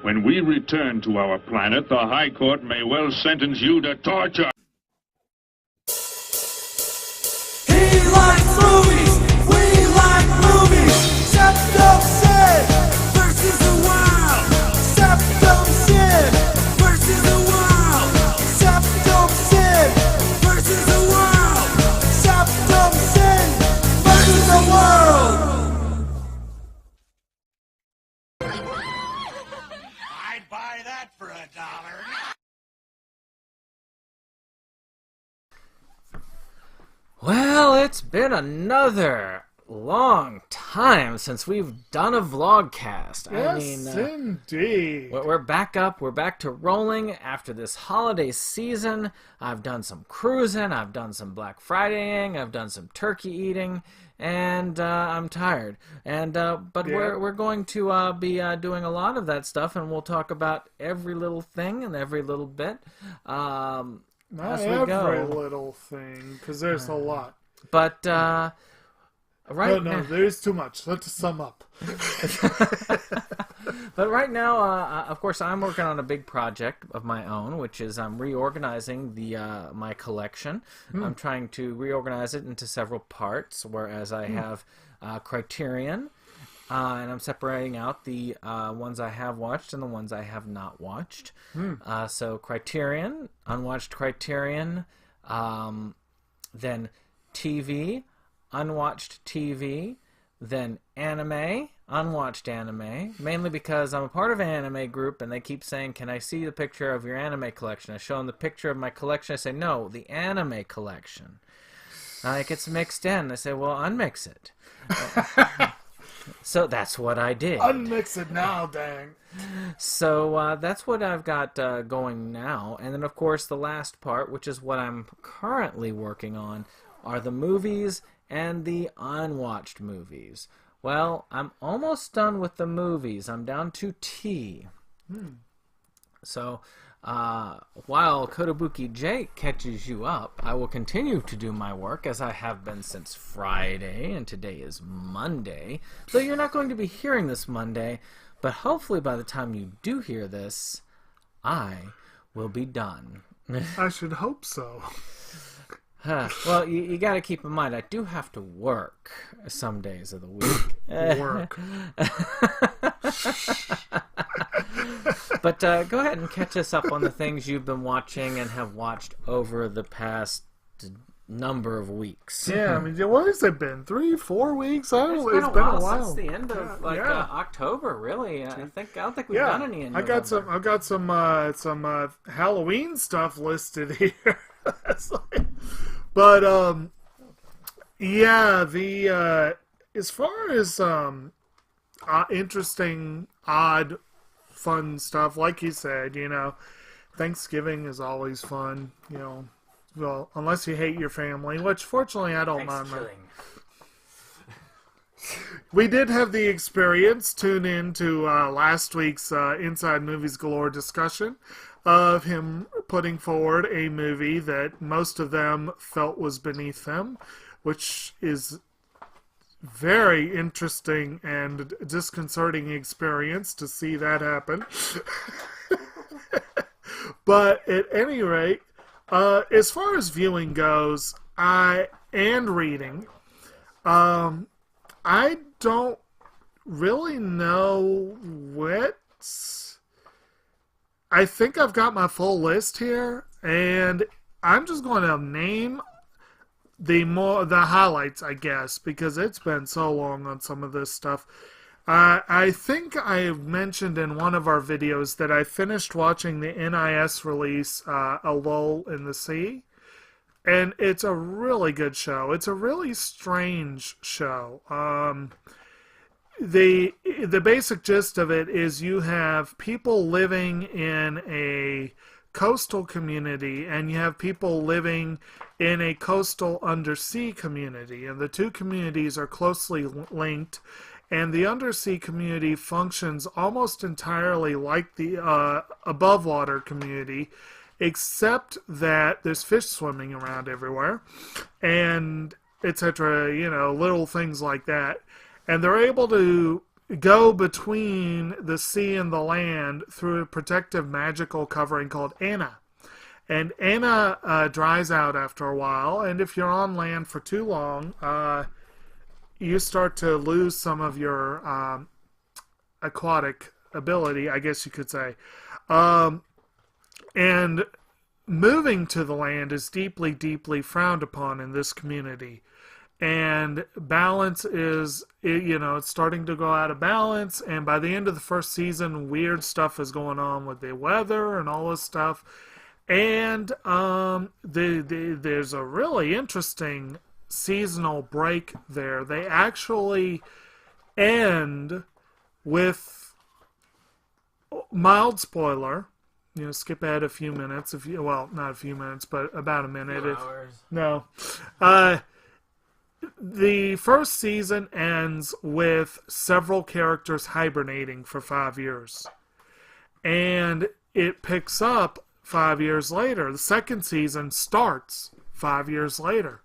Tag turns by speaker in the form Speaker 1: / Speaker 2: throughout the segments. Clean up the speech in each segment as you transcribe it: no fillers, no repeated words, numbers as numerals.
Speaker 1: When we return to our planet, the High Court may well sentence you to torture.
Speaker 2: He likes movies, we like movies. SeptumSin versus the world. SeptumSin versus the world. SeptumSin versus the world. SeptumSin versus the world.
Speaker 3: I'd buy that for $1.
Speaker 4: Well, it's been another long time since we've done a vlogcast.
Speaker 5: Yes, indeed.
Speaker 4: We're back up. We're back to rolling after this holiday season. I've done some cruising. I've done some Black Fridaying. I've done some turkey eating, and I'm tired. And but we're going to be doing a lot of that stuff, and we'll talk about every little thing and every little bit.
Speaker 5: Not
Speaker 4: as we
Speaker 5: every
Speaker 4: go.
Speaker 5: little thing, because there's a lot.
Speaker 4: But right
Speaker 5: No,
Speaker 4: now,
Speaker 5: there's too much. Let's sum up.
Speaker 4: but right now, of course, I'm working on a big project of my own, which is I'm reorganizing my collection. I'm trying to reorganize it into several parts, whereas I have Criterion, and I'm separating out the ones I have watched and the ones I have not watched. So Criterion, unwatched Criterion, then TV, unwatched TV, then anime, unwatched anime, mainly because I'm a part of an anime group and they keep saying, can I see the picture of your anime collection? I show them the picture of my collection. I say, no, the anime collection. It gets mixed in. They say, well, unmix it. So that's what I did.
Speaker 5: Unmix it now, dang.
Speaker 4: So that's what I've got going now. And then, of course, the last part, which is what I'm currently working on, are the movies and the unwatched movies. Well, I'm almost done with the movies. I'm down to T. So while Kotobuki Jake catches you up, I will continue to do my work as I have been since Friday, and today is Monday. Though you're not going to be hearing this Monday, but hopefully by the time you do hear this, I will be done.
Speaker 5: I should hope so.
Speaker 4: Well, you got to keep in mind, I do have to work some days of the week.
Speaker 5: Work.
Speaker 4: But go ahead and catch us up on the things you've been watching and have watched over the past number of weeks.
Speaker 5: Yeah, I mean, what has it been? 3-4 weeks? I don't know.
Speaker 4: It's
Speaker 5: It's been a while.
Speaker 4: since the end of October, really. I don't think we've
Speaker 5: Yeah,
Speaker 4: done any in
Speaker 5: I got some.
Speaker 4: November.
Speaker 5: I got some Halloween stuff listed here. But yeah, the as far as interesting, odd, fun stuff, like you said, Thanksgiving is always fun. Well, unless you hate your family, which fortunately I don't mind. We did have the experience. Tune in to last week's Inside Movies Galore discussion of him putting forward a movie that most of them felt was beneath them, which is very interesting and disconcerting experience to see that happen. But at any rate, as far as viewing goes, and reading, I don't really know I think I've got my full list here, and I'm just going to name the highlights, I guess, because it's been so long on some of this stuff. I think I mentioned in one of our videos that I finished watching the NIS release, A Lull in the Sea, and it's a really good show. It's a really strange show. The basic gist of it is you have people living in a coastal community, and you have people living in a coastal undersea community, and the two communities are closely linked, and the undersea community functions almost entirely like the above water community, except that there's fish swimming around everywhere, and etc., little things like that. And they're able to go between the sea and the land through a protective magical covering called Anna. And Anna dries out after a while, and if you're on land for too long, you start to lose some of your aquatic ability, I guess you could say. And moving to the land is deeply, deeply frowned upon in this community. And balance is, it's starting to go out of balance. And by the end of the first season, weird stuff is going on with the weather and all this stuff. And there's a really interesting seasonal break there. They actually end with, mild spoiler, skip ahead a few minutes, not a few minutes, but about a minute.
Speaker 4: 2 hours.
Speaker 5: No. The first season ends with several characters hibernating for 5 years. And it picks up 5 years later. The second season starts 5 years later.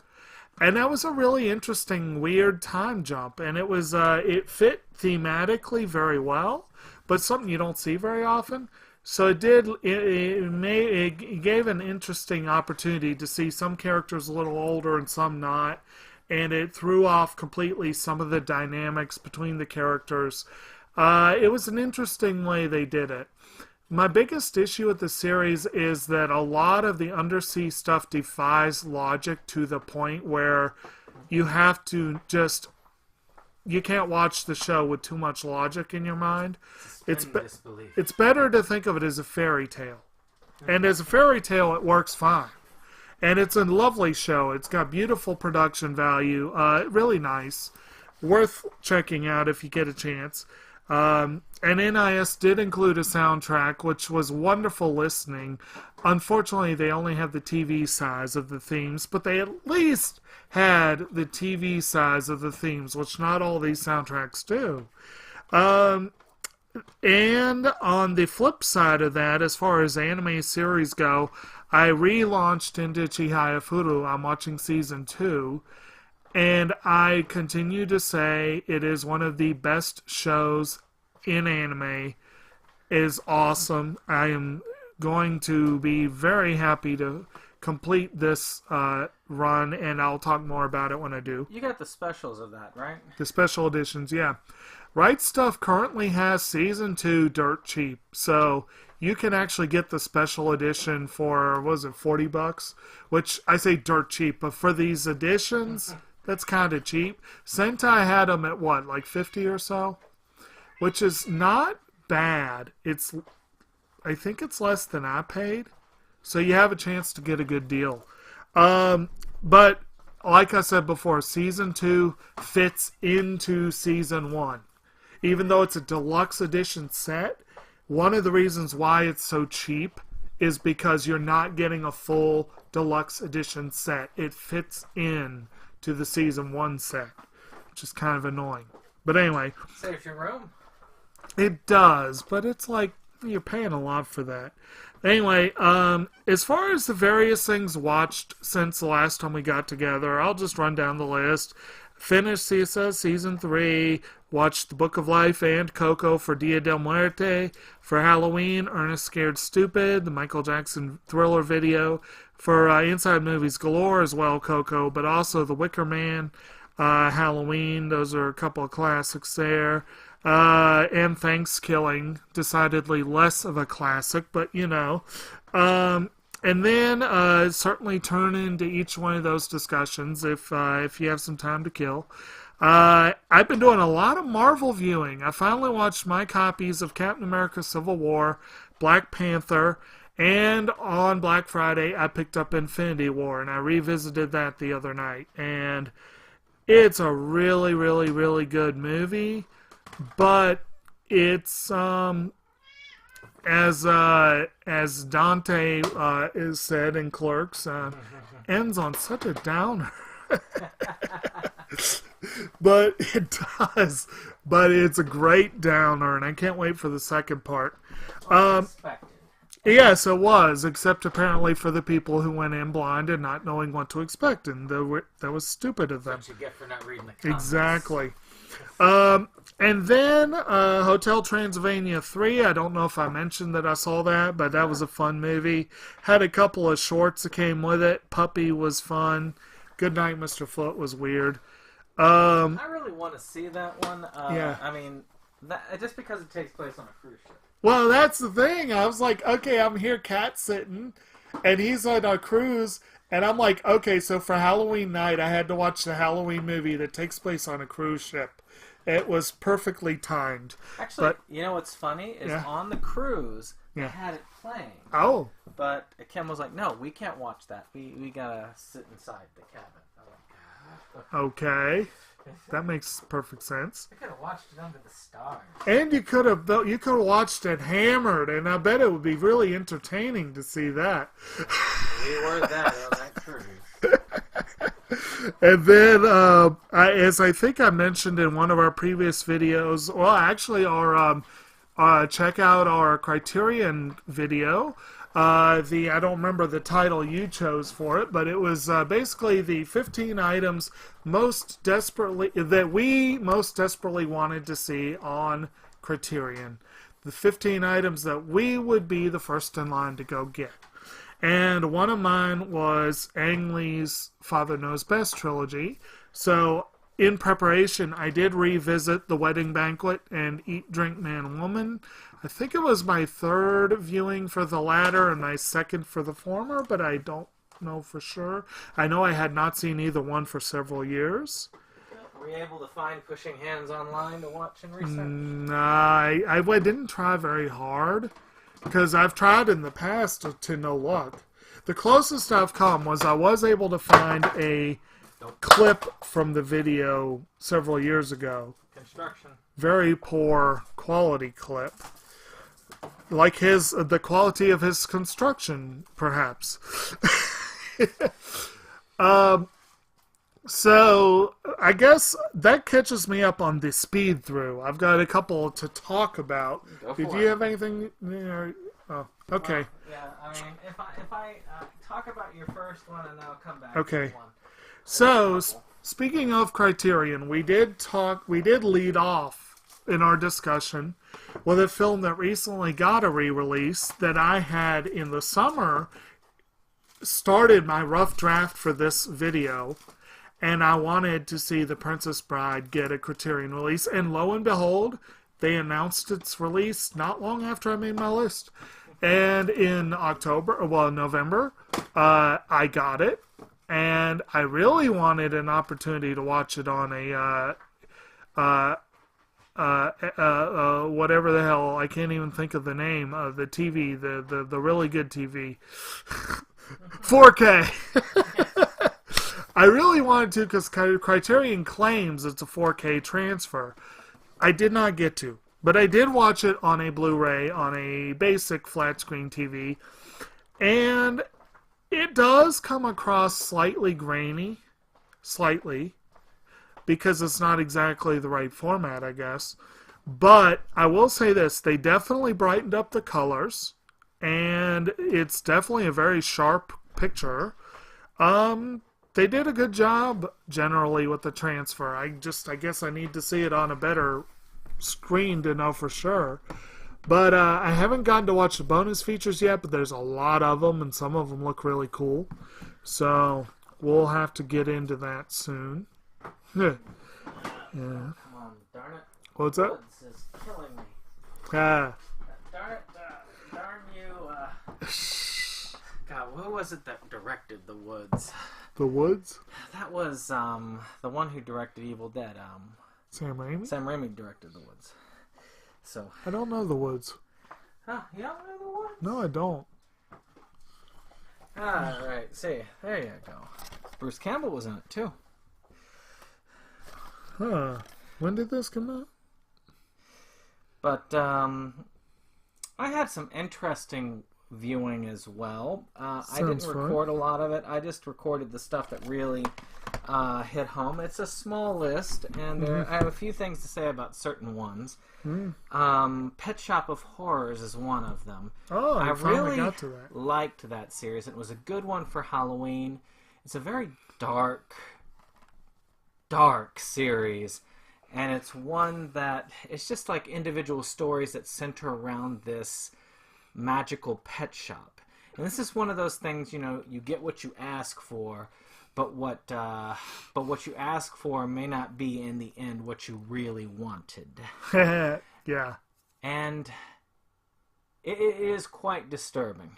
Speaker 5: And that was a really interesting, weird time jump. And it was it fit thematically very well, but something you don't see very often. So it gave an interesting opportunity to see some characters a little older and some not. And it threw off completely some of the dynamics between the characters. It was an interesting way they did it. My biggest issue with the series is that a lot of the undersea stuff defies logic to the point where you have to you can't watch the show with too much logic in your mind. It's better to think of it as a fairy tale. And as a fairy tale, it works fine. And it's a lovely show. It's got beautiful production value. Really nice. Worth checking out if you get a chance. And NIS did include a soundtrack, which was wonderful listening. Unfortunately, they only have the TV size of the themes, but they at least had the TV size of the themes, which not all these soundtracks do. And on the flip side of that, as far as anime series go, I relaunched into Chihaya Furu. I'm watching season 2. And I continue to say it is one of the best shows in anime. It is awesome. I am going to be very happy to complete this run, and I'll talk more about it when I do.
Speaker 4: You got the specials of that, right?
Speaker 5: The special editions, yeah. Right Stuff currently has season 2 dirt cheap, so you can actually get the special edition for, what was it, $40? Which I say dirt cheap, but for these editions, that's kind of cheap. Sentai had them at what, like 50 or so? Which is not bad. I think it's less than I paid, so you have a chance to get a good deal. But like I said before, season 2 fits into season 1. Even though it's a deluxe edition set, one of the reasons why it's so cheap is because you're not getting a full deluxe edition set. It fits in to the season 1 set, which is kind of annoying. But anyway.
Speaker 4: Saves your room.
Speaker 5: It does, but it's like you're paying a lot for that. Anyway, as far as the various things watched since the last time we got together, I'll just run down the list. Finished CSS Season 3, watched The Book of Life and Coco for Dia del Muerte. For Halloween, Ernest Scared Stupid, the Michael Jackson Thriller video. For Inside Movies Galore as well, Coco, but also The Wicker Man, Halloween. Those are a couple of classics there. And Thanksgiving, decidedly less of a classic, but you know. And then certainly turn into each one of those discussions if you have some time to kill. I've been doing a lot of Marvel viewing. I finally watched my copies of Captain America Civil War, Black Panther, and on Black Friday I picked up Infinity War, and I revisited that the other night. And it's a really, really, really good movie, but it's as Dante is said in Clerks, ends on such a downer. But it does. But it's a great downer, and I can't wait for the second part. Yes, it was, except apparently for the people who went in blind and not knowing what to expect, and that was stupid of them.
Speaker 4: That's what you get for not reading the comments.
Speaker 5: Exactly. And then Hotel Transylvania 3. I don't know if I mentioned that I saw that, but that was a fun movie. Had a couple of shorts that came with it. Puppy was fun. Goodnight, Mr. Foot was weird.
Speaker 4: I really want to see that one.
Speaker 5: Yeah.
Speaker 4: I mean, just because it takes place on a cruise ship.
Speaker 5: Well, that's the thing. I was like, okay, I'm here cat sitting, and he's on a cruise, and I'm like, okay, so for Halloween night, I had to watch the Halloween movie that takes place on a cruise ship. It was perfectly timed.
Speaker 4: Actually,
Speaker 5: but,
Speaker 4: you know what's funny is
Speaker 5: Yeah.
Speaker 4: on the cruise, they
Speaker 5: Yeah.
Speaker 4: had it playing.
Speaker 5: Oh,
Speaker 4: But Kim was like, no, we can't watch that. We gotta sit inside the cabin. I'm like,
Speaker 5: okay. That makes perfect sense.
Speaker 4: I could have watched it under the stars.
Speaker 5: And you could have watched it hammered, and I bet it would be really entertaining to see that.
Speaker 4: We were that on that cruise.
Speaker 5: And then, as I think I mentioned in one of our previous videos, well, actually, check out our Criterion video. I don't remember the title you chose for it, but it was basically the 15 items that we most desperately wanted to see on Criterion. The 15 items that we would be the first in line to go get. And one of mine was Ang Lee's Father Knows Best trilogy. So in preparation, I did revisit The Wedding Banquet and Eat, Drink, Man, Woman. I think it was my third viewing for the latter and my second for the former, but I don't know for sure. I know I had not seen either one for several years.
Speaker 4: Were you able to find Pushing Hands online to watch and research?
Speaker 5: I didn't try very hard, because I've tried in the past to no luck. The closest I've come was I was able to find a clip from the video several years ago.
Speaker 4: Construction.
Speaker 5: Very poor quality clip. Like the quality of his construction, perhaps. So, I guess that catches me up on the speed through. I've got a couple to talk about. Did you have anything? Oh, okay.
Speaker 4: Well, yeah, I mean, if I talk about your first one and then I'll come back
Speaker 5: Okay.
Speaker 4: to one.
Speaker 5: So, speaking of Criterion, we did lead off in our discussion with a film that recently got a re-release that I had in the summer started my rough draft for this video, and I wanted to see The Princess Bride get a Criterion release, and lo and behold, they announced its release not long after I made my list. And in November, I got it, and I really wanted an opportunity to watch it on a whatever the hell, I can't even think of the name of the TV, the really good TV. 4K. I really wanted to, because Criterion claims it's a 4K transfer. I did not get to, but I did watch it on a Blu-ray on a basic flat screen TV, and it does come across slightly grainy, because it's not exactly the right format, I guess. But I will say this, they definitely brightened up the colors, and it's definitely a very sharp picture. They did a good job generally with the transfer. I guess I need to see it on a better screen to know for sure. But I haven't gotten to watch the bonus features yet, but there's a lot of them, and some of them look really cool. So we'll have to get into that soon. Yeah.
Speaker 4: Come on, darn it.
Speaker 5: What's that?
Speaker 4: Woods is killing me.
Speaker 5: Ah.
Speaker 4: Darn it, darn you. God, who was it that directed The Woods?
Speaker 5: The Woods?
Speaker 4: That was the one who directed Evil Dead.
Speaker 5: Sam Raimi?
Speaker 4: Sam Raimi directed The Woods. So.
Speaker 5: I don't know The Woods.
Speaker 4: Oh, you don't know The Woods?
Speaker 5: No, I don't.
Speaker 4: Right. See, there you go. Bruce Campbell was in it too.
Speaker 5: Huh. When did this come out?
Speaker 4: But I had some interesting viewing as well. I didn't
Speaker 5: Sounds
Speaker 4: record a lot of it. I just recorded the stuff that really hit home. It's a small list, and I have a few things to say about certain ones. Pet Shop of Horrors is one of them.
Speaker 5: Oh,
Speaker 4: I
Speaker 5: finally
Speaker 4: really
Speaker 5: got to that.
Speaker 4: liked that series. It was a good one for Halloween. It's a very dark series, And it's one that it's just like individual stories that center around this magical pet shop. And this is one of those things, you get what you ask for, but what you ask for may not be in the end what you really wanted.
Speaker 5: Yeah.
Speaker 4: And it is quite disturbing.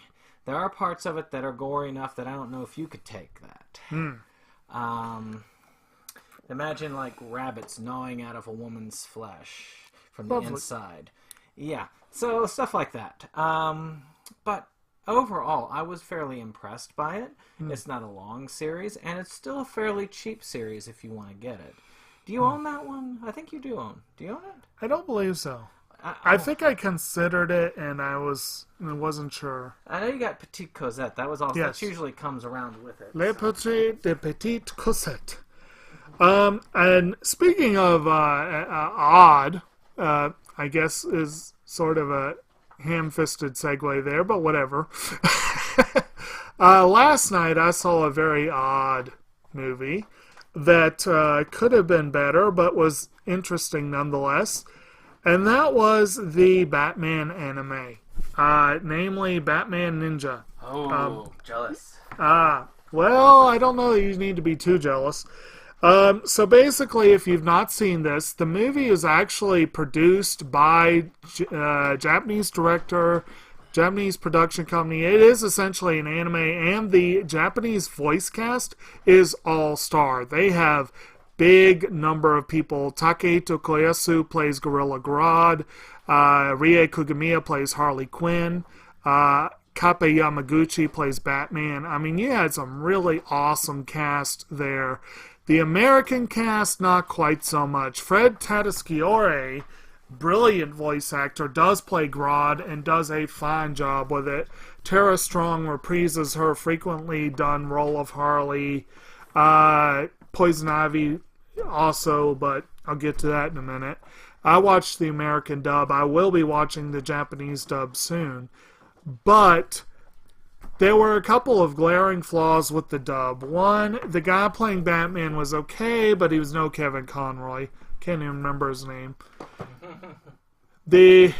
Speaker 4: There are parts of it that are gory enough that I don't know if you could take that. Imagine like rabbits gnawing out of a woman's flesh from the inside. Yeah, so stuff like that. But overall, I was fairly impressed by it. It's not a long series, and it's still a fairly cheap series if you want to get it. Do you own that one? I think you do own. Do you own it?
Speaker 5: I don't believe so. I think I considered it, and I wasn't sure.
Speaker 4: I know you got Petite Cosette. That was also
Speaker 5: Yes.
Speaker 4: that usually comes around with it.
Speaker 5: Le Petite Cosette. And speaking of odd, I guess is sort of a ham-fisted segue there, but whatever. Last night I saw a very odd movie that could have been better, but was interesting nonetheless. And that was the Batman anime, namely Batman Ninja.
Speaker 4: Oh, jealous.
Speaker 5: Well, I don't know that you need to be too jealous. So basically, if you've not seen this, the movie is actually produced by Japanese director, Japanese production company. It is essentially an anime, and the Japanese voice cast is all-star. They have big number of people. Takehito Koyasu plays Gorilla Grodd. Rie Kugamiya plays Harley Quinn. Kape Yamaguchi plays Batman. I mean, you had some really awesome cast there. The American cast, not quite so much. Fred Tatasciore, brilliant voice actor, does play Grodd and does a fine job with it. Tara Strong reprises her frequently done role of Harley. Poison Ivy also, but I'll get to that in a minute. I watched the American dub. I will be watching the Japanese dub soon. But there were a couple of glaring flaws with the dub. One, the guy playing Batman was okay, but he was no Kevin Conroy. Can't even remember his name. The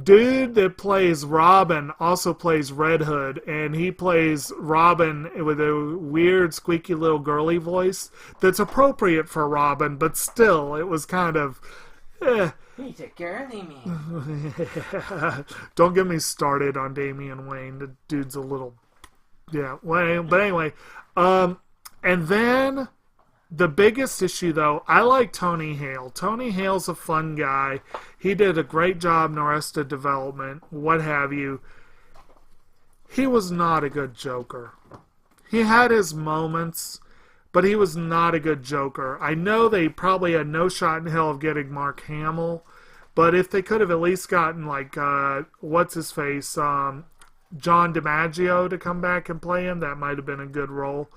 Speaker 5: dude that plays Robin also plays Red Hood, and he plays Robin with a weird, squeaky little girly voice that's appropriate for Robin, but still, it was kind of...
Speaker 4: He's a girly man.
Speaker 5: Don't get me started on Damian Wayne. The dude's a little... Yeah, well, but anyway. And then... The biggest issue, though, I like Tony Hale. Tony Hale's a fun guy. He did a great job in Arrested Development, what have you. He was not a good Joker. He had his moments, but he was not a good Joker. I know they probably had no shot in hell of getting Mark Hamill, but if they could have at least gotten, like, what's-his-face, John DiMaggio to come back and play him, that might have been a good role.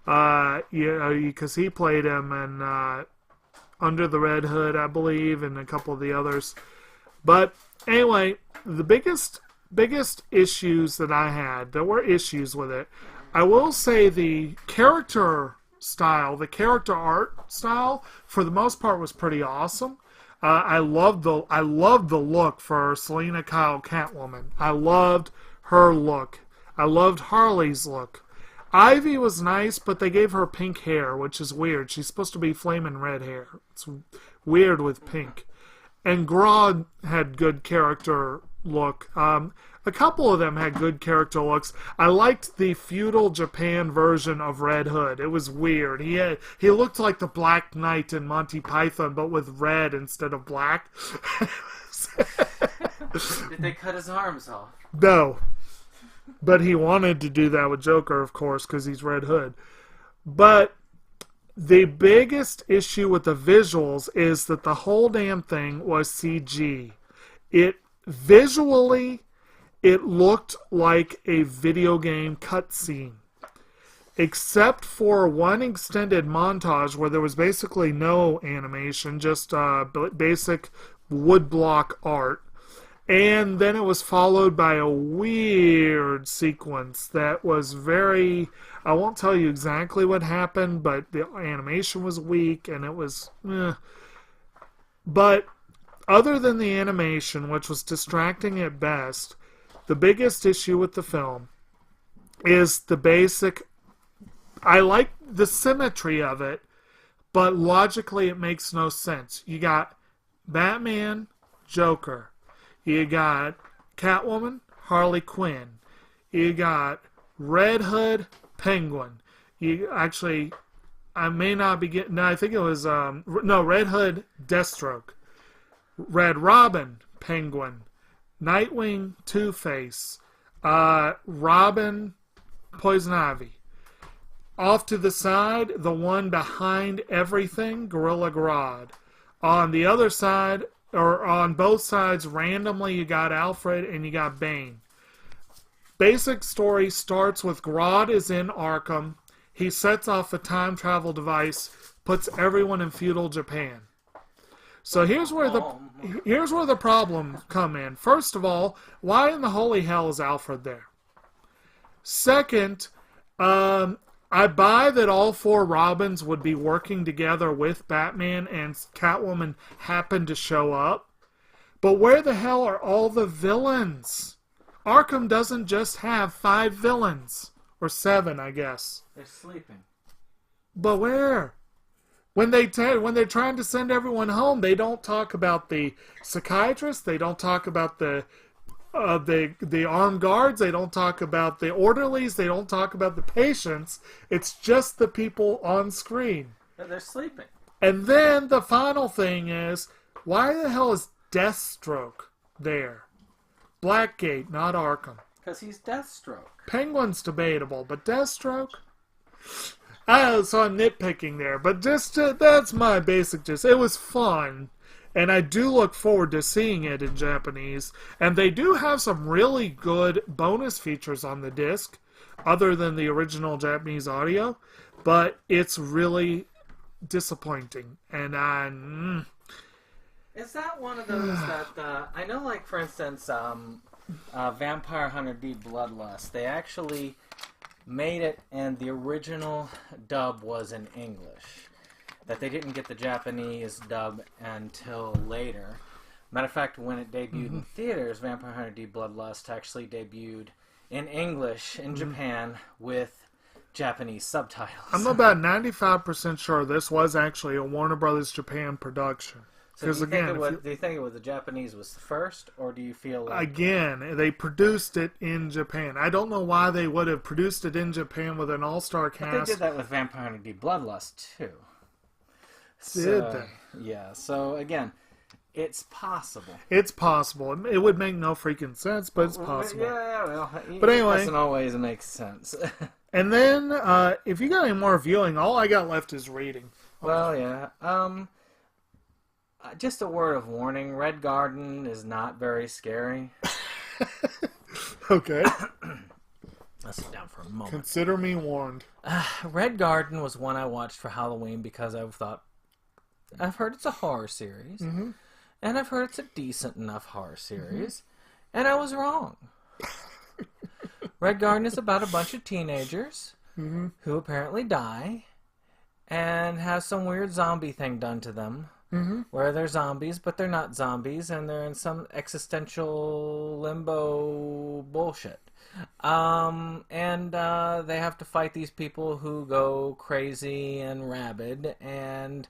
Speaker 5: Because he played him in Under the Red Hood, I believe, and a couple of the others. But anyway, the biggest issues that I had, there were issues with it. I will say the character style, the character art style, for the most part, was pretty awesome. I loved the look for Selena Kyle Catwoman. I loved her look. I loved Harley's look. Ivy was nice, but they gave her pink hair, which is weird. She's supposed to be flaming red hair. It's weird with pink. And Grodd had good character look. A couple of them had good character looks. I liked the feudal Japan version of Red Hood. It was weird. He looked like the Black Knight in Monty Python, but with red instead of black.
Speaker 4: Did they cut his arms off?
Speaker 5: No. But he wanted to do that with Joker, of course, because he's Red Hood. But the biggest issue with the visuals is that the whole damn thing was CG. Visually, it looked like a video game cutscene. Except for one extended montage where there was basically no animation, just basic woodblock art. And then it was followed by a weird sequence that was very... I won't tell you exactly what happened, but the animation was weak, and it was... But other than the animation, which was distracting at best, the biggest issue with the film is the basic... I like the symmetry of it, but logically it makes no sense. You got Batman, Joker. You got Catwoman, Harley Quinn. You got Red Hood, Penguin. You actually... I may not be getting... No, I think it was... Red Hood, Deathstroke. Red Robin, Penguin. Nightwing, Two-Face. Robin, Poison Ivy. Off to the side, the one behind everything, Gorilla Grodd. On the other side, or on both sides, randomly, you got Alfred and you got Bane. Basic story starts with Grodd is in Arkham. He sets off a time travel device, puts everyone in feudal Japan. So here's where the problem come in. First of all, why in the holy hell is Alfred there? Second, I buy that all four Robins would be working together with Batman and Catwoman happen to show up. But where the hell are all the villains? Arkham doesn't just have 5 villains. Or 7, I guess.
Speaker 4: They're sleeping.
Speaker 5: But where? When they're trying to send everyone home, they don't talk about the psychiatrist. They don't talk about the armed guards. They don't talk about the orderlies. They don't talk about the patients. It's just the people on screen.
Speaker 4: They're sleeping.
Speaker 5: And then the final thing is, why the hell is Deathstroke there? Blackgate, not Arkham.
Speaker 4: Because he's Deathstroke.
Speaker 5: Penguin's debatable, but Deathstroke? So I'm nitpicking there, but that's my basic gist. It was fun, and I do look forward to seeing it in Japanese. And they do have some really good bonus features on the disc, other than the original Japanese audio, but it's really disappointing. And
Speaker 4: Is that one of those that I know? Like for instance, Vampire Hunter D Bloodlust. They actually made it, and the original dub was in English. That they didn't get the Japanese dub until later. Matter of fact, when it debuted in theaters, Vampire Hunter D Bloodlust actually debuted in English in Japan with Japanese subtitles.
Speaker 5: I'm about 95% sure this was actually a Warner Brothers Japan production.
Speaker 4: So do you think it was the Japanese was first, or do you feel like...
Speaker 5: Again, they produced it in Japan. I don't know why they would have produced it in Japan with an all-star cast.
Speaker 4: But they did that with Vampire Hunter D Bloodlust, too.
Speaker 5: Did they?
Speaker 4: Yeah, so again, it's possible.
Speaker 5: It's possible. It would make no freaking sense, but it's possible.
Speaker 4: Yeah, well,
Speaker 5: but anyway,
Speaker 4: it doesn't always make sense.
Speaker 5: And then, if you got any more viewing, all I got left is reading.
Speaker 4: Well, yeah. Just a word of warning, Red Garden is not very scary.
Speaker 5: Okay.
Speaker 4: I'll sit down for a moment.
Speaker 5: Consider me warned.
Speaker 4: Red Garden was one I watched for Halloween because I've heard it's a horror series, and I've heard it's a decent enough horror series, and I was wrong. Red Garden is about a bunch of teenagers who apparently die and have some weird zombie thing done to them. Where they're zombies, but they're not zombies, and they're in some existential limbo bullshit. And they have to fight these people who go crazy and rabid, and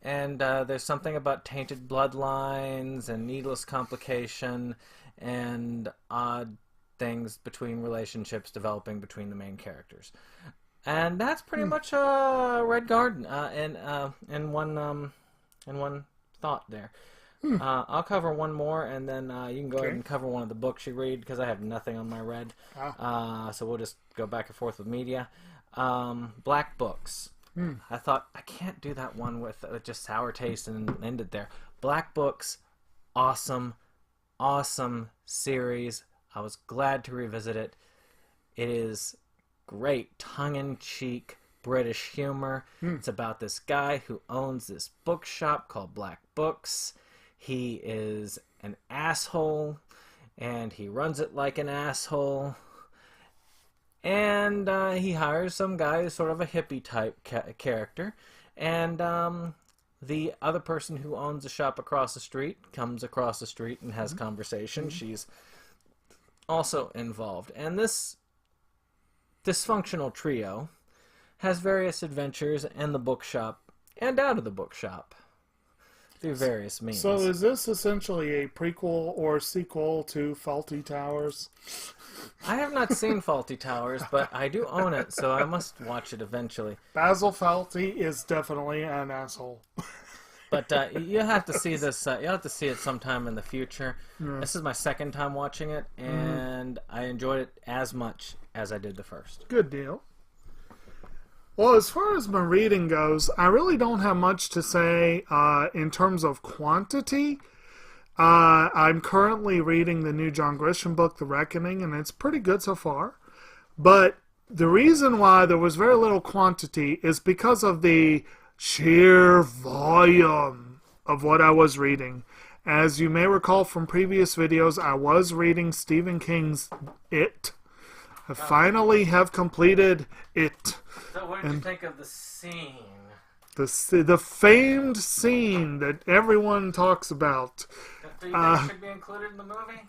Speaker 4: there's something about tainted bloodlines and needless complication and odd things between relationships developing between the main characters. And that's pretty much Red Garden. And one thought there. I'll cover one more, and then you can go ahead and cover one of the books you read, because I have nothing on my red. So we'll just go back and forth with media. Black Books. I thought, I can't do that one with just sour taste and end it there. Black Books, awesome series. I was glad to revisit it. It is great, tongue-in-cheek British humor. It's about this guy who owns this bookshop called Black Books. He is an asshole, and he runs it like an asshole. And he hires some guy who's sort of a hippie type character. And the other person who owns a shop across the street comes across the street and has conversation. She's also involved. And this dysfunctional trio has various adventures in the bookshop and out of the bookshop through various means.
Speaker 5: So is this essentially a prequel or sequel to Fawlty Towers?
Speaker 4: I have not seen Fawlty Towers, but I do own it, so I must watch it eventually.
Speaker 5: Basil Fawlty is definitely an asshole.
Speaker 4: But you have to see this. You have to see it sometime in the future. This is my second time watching it, and I enjoyed it as much as I did the first.
Speaker 5: Good deal. Well, as far as my reading goes, I really don't have much to say in terms of quantity. I'm currently reading the new John Grisham book, The Reckoning, and it's pretty good so far. But the reason why there was very little quantity is because of the sheer volume of what I was reading. As you may recall from previous videos, I was reading Stephen King's It. I finally have completed It.
Speaker 4: So what did you think of the scene?
Speaker 5: The famed scene that everyone talks about.
Speaker 4: Do you think it should be included in the movie?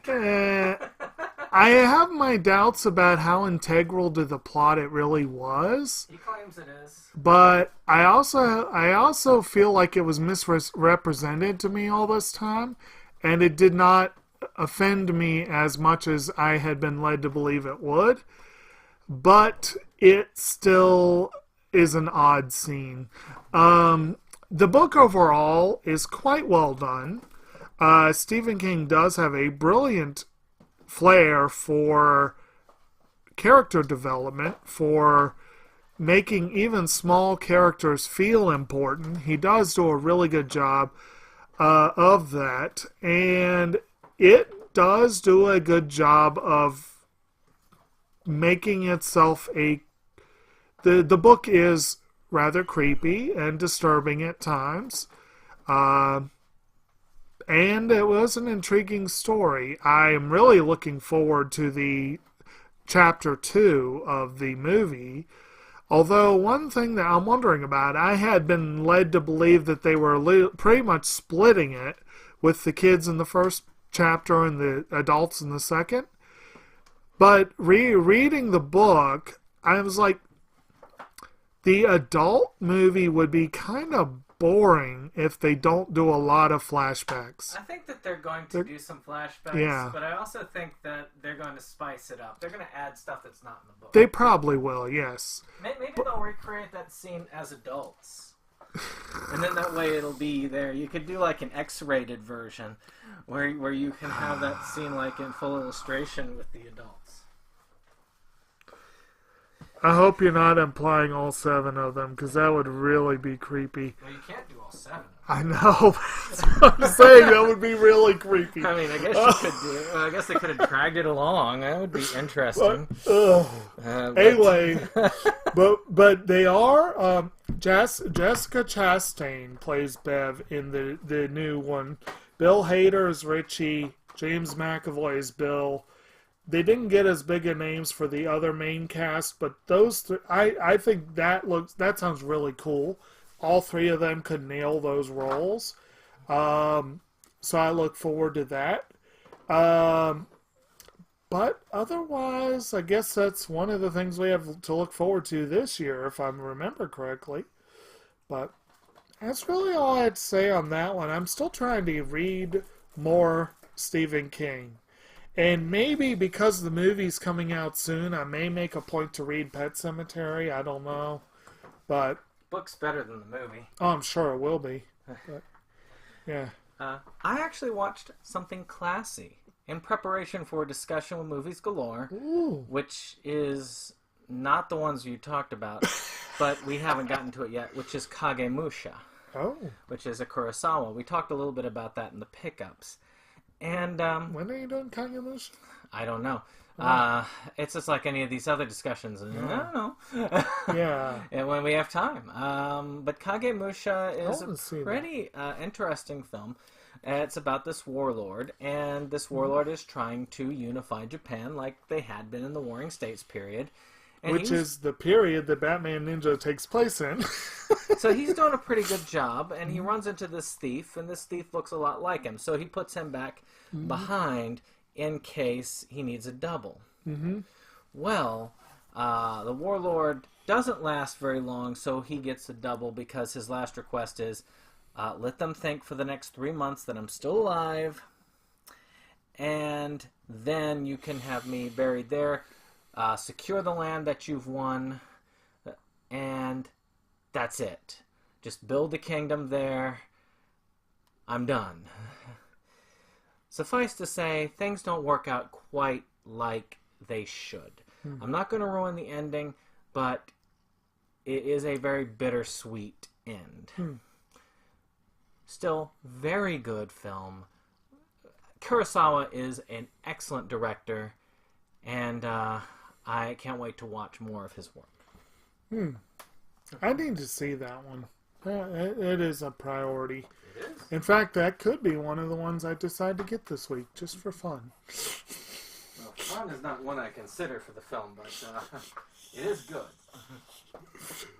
Speaker 5: I have my doubts about how integral to the plot it really was.
Speaker 4: He claims it is.
Speaker 5: But I also feel like it was misrepresented to me all this time, and it did not offend me as much as I had been led to believe it would. But it still is an odd scene. The book overall is quite well done. Stephen King does have a brilliant flair for character development, for making even small characters feel important. He does do a really good job of that, and it does do a good job of making itself a... The book is rather creepy and disturbing at times. And it was an intriguing story. I am really looking forward to the chapter 2 of the movie. Although one thing that I'm wondering about, I had been led to believe that they were pretty much splitting it with the kids in the first chapter and the adults in the second. But reading the book, I was like, the adult movie would be kind of boring if they don't do a lot of flashbacks.
Speaker 4: I think that they're going to do some flashbacks,
Speaker 5: Yeah.
Speaker 4: but I also think that they're going to spice it up. They're going to add stuff that's not in the book.
Speaker 5: They probably will, yes.
Speaker 4: Maybe they'll recreate that scene as adults. And then that way it'll be there. You could do like an X-rated version where you can have that scene like in full illustration with the adults.
Speaker 5: I hope you're not implying all 7 of them, because that would really be creepy.
Speaker 4: Well, you can't do all 7 of them.
Speaker 5: I know. That's what I'm saying. That would be really creepy.
Speaker 4: I mean, I guess you could do. I guess they could have dragged it along. That would be interesting.
Speaker 5: Anyway, but they are. Jessica Chastain plays Bev in the new one. Bill Hader is Richie. James McAvoy is Bill. They didn't get as big a names for the other main cast, but those three, I think that sounds really cool. All 3 of them could nail those roles. So I look forward to that. But otherwise, I guess that's one of the things we have to look forward to this year, if I remember correctly. But that's really all I had to say on that one. I'm still trying to read more Stephen King. And maybe because the movie's coming out soon, I may make a point to read Pet Sematary. I don't know. But
Speaker 4: Book's better than the movie.
Speaker 5: oh, I'm sure it will be. But, yeah.
Speaker 4: I actually watched something classy in preparation for a discussion with Movies Galore,
Speaker 5: Ooh.
Speaker 4: which is not the ones you talked about, but we haven't gotten to it yet, which is Kagemusha,
Speaker 5: Oh.
Speaker 4: which is a Kurosawa. We talked a little bit about that in the pickups. And
Speaker 5: When are you doing Kagemusha?
Speaker 4: I don't know. It's just like any of these other discussions. I don't know.
Speaker 5: Yeah.
Speaker 4: And when we have time. But Kagemusha is
Speaker 5: wanna see
Speaker 4: a
Speaker 5: that.
Speaker 4: pretty interesting film. It's about this warlord, and this warlord is trying to unify Japan like they had been in the Warring States period. And
Speaker 5: which is the period that Batman Ninja takes place in.
Speaker 4: So he's doing a pretty good job, and he runs into this thief, and this thief looks a lot like him. So he puts him back behind in case he needs a double. Mm-hmm. Well, the Warlord doesn't last very long, so he gets a double because his last request is, let them think for the next 3 months that I'm still alive, and then you can have me buried there. Secure the land that you've won, and that's it. Just build a kingdom there. I'm done. Suffice to say, things don't work out quite like they should. I'm not going to ruin the ending, but it is a very bittersweet end. Still, very good film. Kurosawa is an excellent director, and I can't wait to watch more of his work.
Speaker 5: I need to see that one. It is a priority.
Speaker 4: It is?
Speaker 5: In fact, that could be one of the ones I decide to get this week, just for fun.
Speaker 4: Well, fun is not one I consider for the film, but it is good.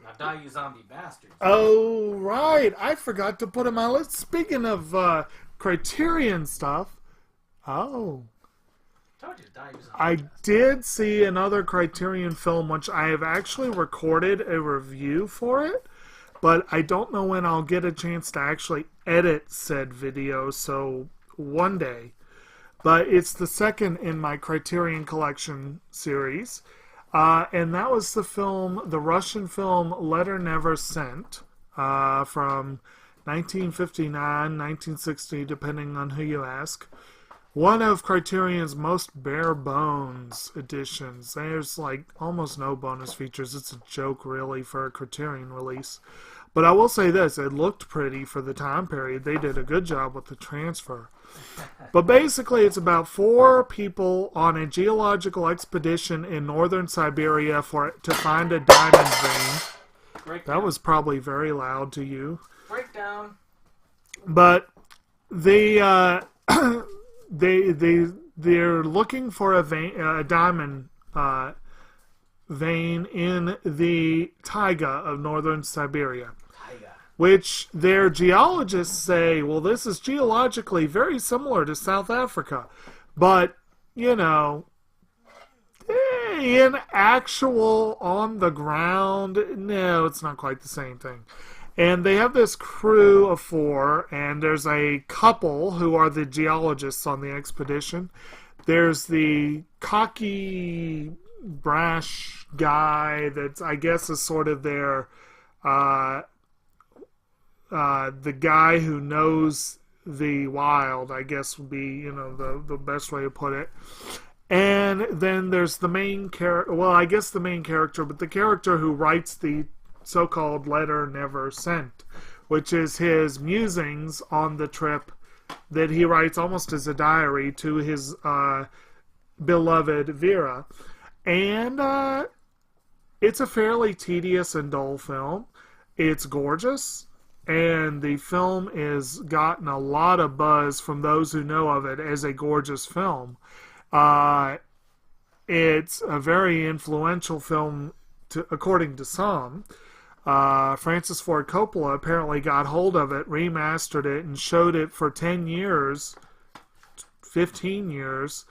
Speaker 4: Now, die you zombie bastards.
Speaker 5: Oh, right. I forgot to put in my list. Speaking of Criterion stuff. Oh.
Speaker 4: Told you to die you zombie
Speaker 5: I
Speaker 4: bastards.
Speaker 5: did see another Criterion film, which I have actually recorded a review for it, but I don't know when I'll get a chance to actually edit said video, so one day. But it's the second in my Criterion Collection series, and that was the Russian film Letter Never Sent, from 1959, 1960, depending on who you ask. One of Criterion's most bare bones editions. There's like almost no bonus features. It's a joke, really, for a Criterion release. But I will say this, it looked pretty for the time period. They did a good job with the transfer. But basically, it's about 4 people on a geological expedition in northern Siberia to find a diamond vein. That was probably very loud to you.
Speaker 4: Breakdown.
Speaker 5: But they're looking for a diamond vein in the taiga of northern Siberia, which their geologists say, well, this is geologically very similar to South Africa, but in actual on the ground, no, it's not quite the same thing. And they have this crew of 4, and there's a couple who are the geologists on the expedition. There's the cocky, brash guy that's, I guess, is sort of their, the guy who knows the wild, I guess would be, the best way to put it. And then there's the main character, well, I guess the main character, but the character who writes the so-called Letter Never Sent, which is his musings on the trip that he writes almost as a diary to his beloved Vera. And it's a fairly tedious and dull film. It's gorgeous, and the film has gotten a lot of buzz from those who know of it as a gorgeous film. It's a very influential film, according to some. Francis Ford Coppola apparently got hold of it, remastered it, and showed it for 10 years, 15 years,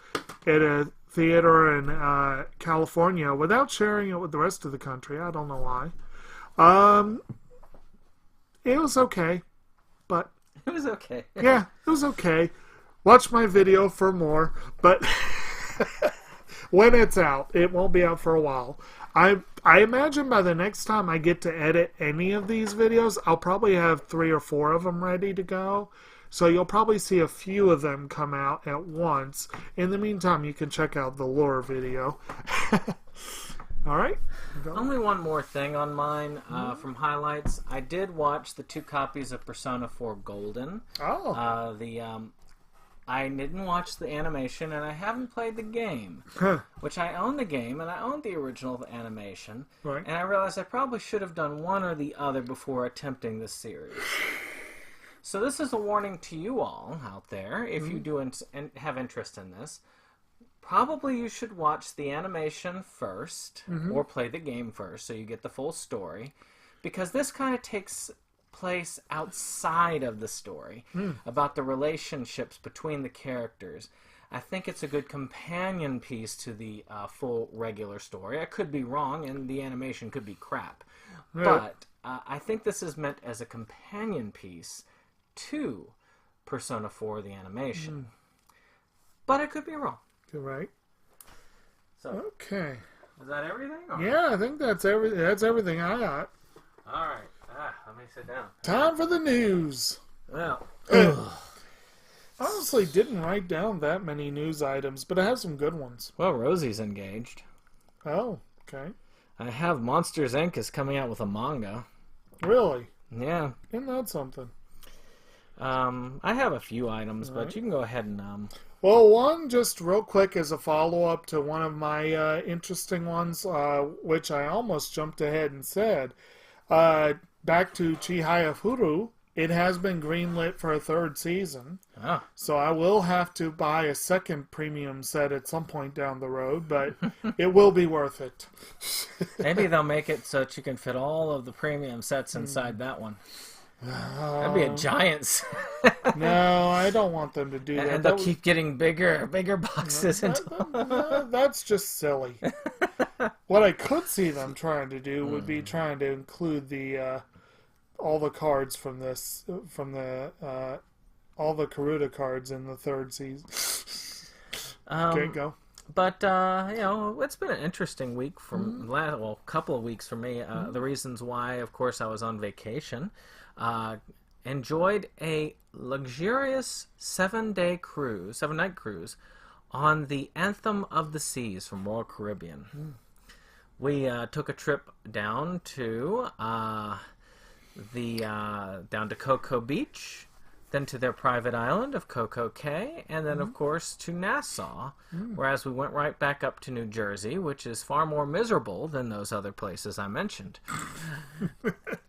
Speaker 5: at a theater in California without sharing it with the rest of the country. I don't know why. It was okay, but...
Speaker 4: It was okay.
Speaker 5: Yeah, it was okay. Watch my video for more, but when it's out, it won't be out for a while. I imagine by the next time I get to edit any of these videos, I'll probably have 3 or 4 of them ready to go. So you'll probably see a few of them come out at once. In the meantime, you can check out the lore video. Alright?
Speaker 4: Only one more thing on mine from highlights. I did watch the 2 copies of Persona 4 Golden.
Speaker 5: Oh.
Speaker 4: I didn't watch the animation, and I haven't played the game. Which I own the game, and I own the original animation.
Speaker 5: Right.
Speaker 4: And I realized I probably should have done one or the other before attempting this series. So this is a warning to you all out there, if you do have interest in this. Probably you should watch the animation first, or play the game first, so you get the full story. Because this kind of takes place outside of the story, about the relationships between the characters. I think it's a good companion piece to the full regular story. I could be wrong, and the animation could be crap. But I think this is meant as a companion piece to Persona 4, the animation. But I could be wrong.
Speaker 5: You're right.
Speaker 4: So,
Speaker 5: okay.
Speaker 4: is that everything? Or?
Speaker 5: Yeah, I think that's everything I got.
Speaker 4: All right. Let me sit down.
Speaker 5: Time for the news.
Speaker 4: Well,
Speaker 5: Honestly, didn't write down that many news items, but I have some good ones.
Speaker 4: well, Rosie's engaged.
Speaker 5: Oh, okay.
Speaker 4: I have Monsters, Inc. is coming out with a manga.
Speaker 5: Really?
Speaker 4: Yeah.
Speaker 5: Isn't that something?
Speaker 4: I have a few items, but you can go ahead and
Speaker 5: Well, one, just real quick, as a follow-up to one of my interesting ones, which I almost jumped ahead and said, back to Chihaya Furu, it has been greenlit for a third season.
Speaker 4: Oh.
Speaker 5: So I will have to buy a second premium set at some point down the road, but it will be worth it.
Speaker 4: Maybe they'll make it so that you can fit all of the premium sets inside that one. That'd be a giant set.
Speaker 5: No, I don't want them to do that.
Speaker 4: And they'll keep getting bigger boxes.
Speaker 5: That's just silly. What I could see them trying to do would be trying to include the all the cards from all the Karuta cards in the third season. Okay, go.
Speaker 4: But, it's been an interesting week couple of weeks for me. The reasons why, of course, I was on vacation. Enjoyed a luxurious 7-night cruise on the Anthem of the Seas from Royal Caribbean. We took a trip down to down to Cocoa Beach, then to their private island of Cocoa Cay, and then, of course, to Nassau, whereas we went right back up to New Jersey, which is far more miserable than those other places I mentioned.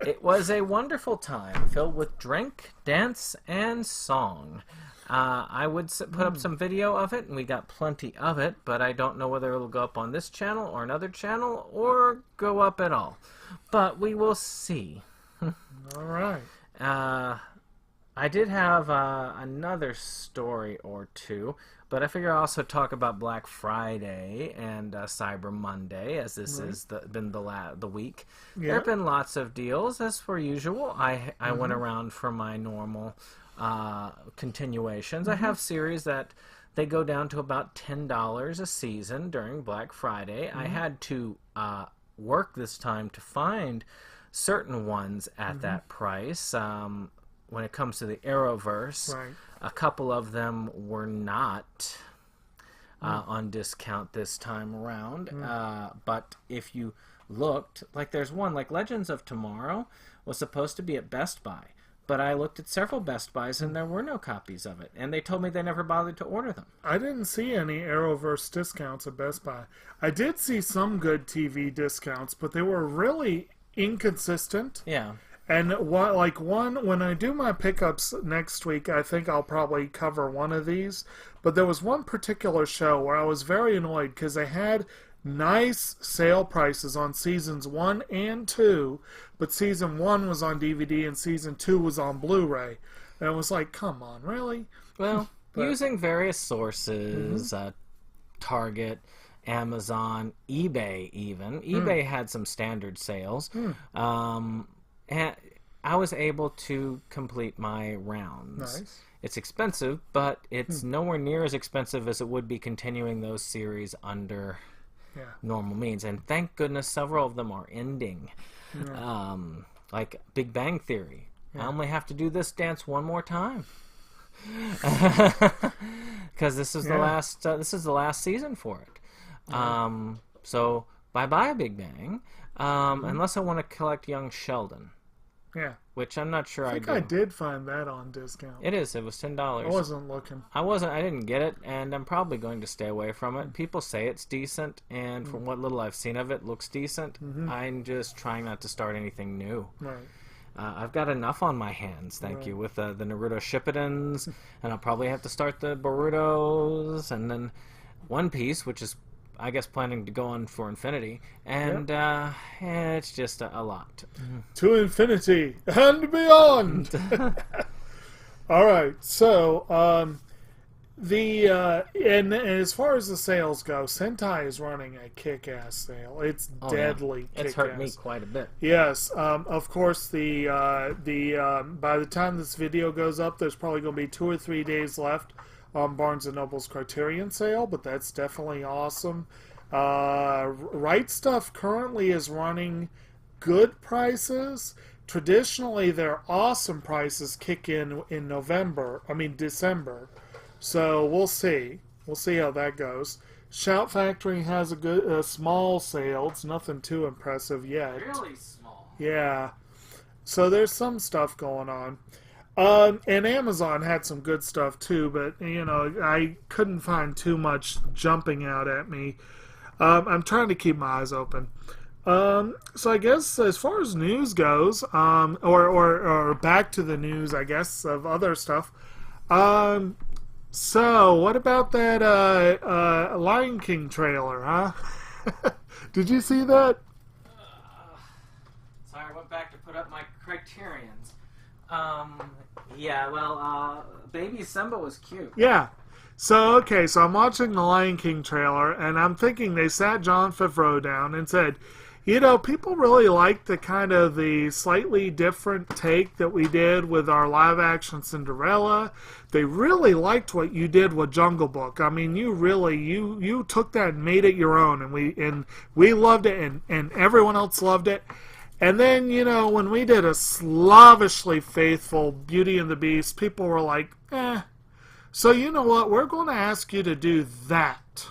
Speaker 4: It was a wonderful time, filled with drink, dance, and song. I would put up some video of it, and we got plenty of it, but I don't know whether it'll go up on this channel or another channel, or go up at all. But we will see.
Speaker 5: All right.
Speaker 4: I did have another story or two, but I figure I'll also talk about Black Friday and Cyber Monday, as this has been the week.
Speaker 5: Yeah.
Speaker 4: There have been lots of deals, as per usual. I went around for my normal continuations. I have series that they go down to about $10 a season during Black Friday. I had to work this time to find certain ones at that price. When it comes to the Arrowverse, a couple of them were not on discount this time around. But if you looked, like there's one, like Legends of Tomorrow was supposed to be at Best Buy. But I looked at several Best Buys and there were no copies of it. And they told me they never bothered to order them.
Speaker 5: I didn't see any Arrowverse discounts at Best Buy. I did see some good TV discounts, but they were really inconsistent.
Speaker 4: Yeah.
Speaker 5: And when I do my pickups next week, I think I'll probably cover one of these. But there was one particular show where I was very annoyed because they had nice sale prices on seasons 1 and 2, but season 1 was on DVD and season 2 was on Blu-ray. And it was like, come on, really?
Speaker 4: Well, using various sources, Target, Amazon, eBay even. eBay had some standard sales. And I was able to complete my rounds.
Speaker 5: Nice.
Speaker 4: It's expensive, but it's nowhere near as expensive as it would be continuing those series under normal means. And thank goodness several of them are ending. Like Big Bang Theory. I only have to do this dance one more time. Because this is the last season for it. So bye-bye Big Bang. Unless I want to collect Young Sheldon.
Speaker 5: Yeah.
Speaker 4: Which I'm not sure
Speaker 5: I think I did find that on discount.
Speaker 4: It is. It was $10.
Speaker 5: I wasn't looking.
Speaker 4: I didn't get it, and I'm probably going to stay away from it. People say it's decent, and from what little I've seen of it, looks decent. I'm just trying not to start anything new.
Speaker 5: Right.
Speaker 4: I've got enough on my hands, thank you, with the Naruto Shippudens, and I'll probably have to start the Borutos, and then One Piece, which is, I guess, planning to go on for infinity, and it's just a lot.
Speaker 5: To infinity and beyond. All right, so and as far as the sales go, Sentai is running a kick-ass sale. It's deadly.
Speaker 4: It's hurt me quite a bit.
Speaker 5: Yes, of course. By the time this video goes up, there's probably going to be 2 or 3 days left on Barnes & Noble's Criterion sale, but that's definitely awesome. Right Stuff currently is running good prices. Traditionally, their awesome prices kick in December. So we'll see. We'll see how that goes. Shout Factory has a small sale. It's nothing too impressive yet.
Speaker 4: Really small.
Speaker 5: Yeah. So there's some stuff going on. And Amazon had some good stuff too, but I couldn't find too much jumping out at me. I'm trying to keep my eyes open. So I guess as far as news goes, or back to the news, I guess, of other stuff. So what about that Lion King trailer, huh? Did you see that?
Speaker 4: Sorry, I went back to put up my Criterions. Yeah, well, baby Simba was cute.
Speaker 5: Yeah. So I'm watching the Lion King trailer, and I'm thinking they sat Jon Favreau down and said, people really like the slightly different take that we did with our live-action Cinderella. They really liked what you did with Jungle Book. I mean, you took that and made it your own, and we loved it, and everyone else loved it. And then, when we did a slavishly faithful Beauty and the Beast, people were like, eh. So you know what? We're going to ask you to do that.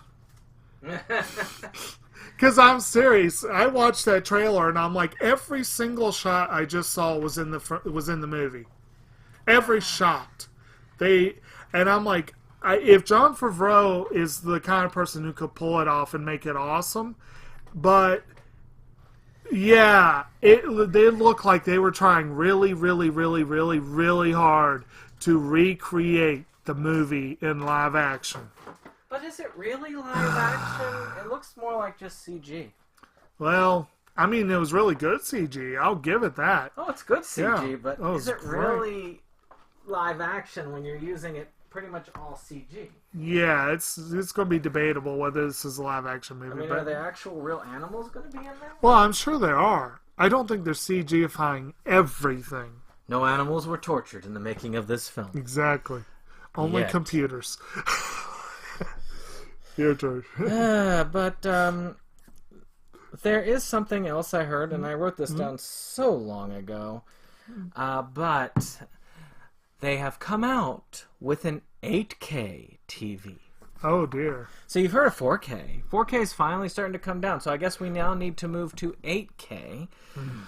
Speaker 5: Because I'm serious. I watched that trailer and I'm like, every single shot I just saw was in the movie. Every shot. And I'm like, if Jon Favreau is the kind of person who could pull it off and make it awesome, but yeah, they look like they were trying really, really, really, really, really hard to recreate the movie in live action.
Speaker 4: But is it really live action? It looks more like just CG.
Speaker 5: Well, I mean, it was really good CG. I'll give it that.
Speaker 4: Oh, it's good CG,
Speaker 5: Yeah.
Speaker 4: but is it really live action when you're using it pretty much all CG?
Speaker 5: Yeah, it's going to be debatable whether this is a live action movie.
Speaker 4: I mean, are there actual real animals going to be in there?
Speaker 5: Well, I'm sure there are. I don't think they're CGifying everything.
Speaker 4: No animals were tortured in the making of this film.
Speaker 5: Exactly. Only
Speaker 4: Yet.
Speaker 5: computers. Your turn.
Speaker 4: But there is something else I heard, and I wrote this down so long ago. But they have come out with an 8K TV.
Speaker 5: Oh, dear.
Speaker 4: So you've heard of 4K. 4K is finally starting to come down, so I guess we now need to move to 8K.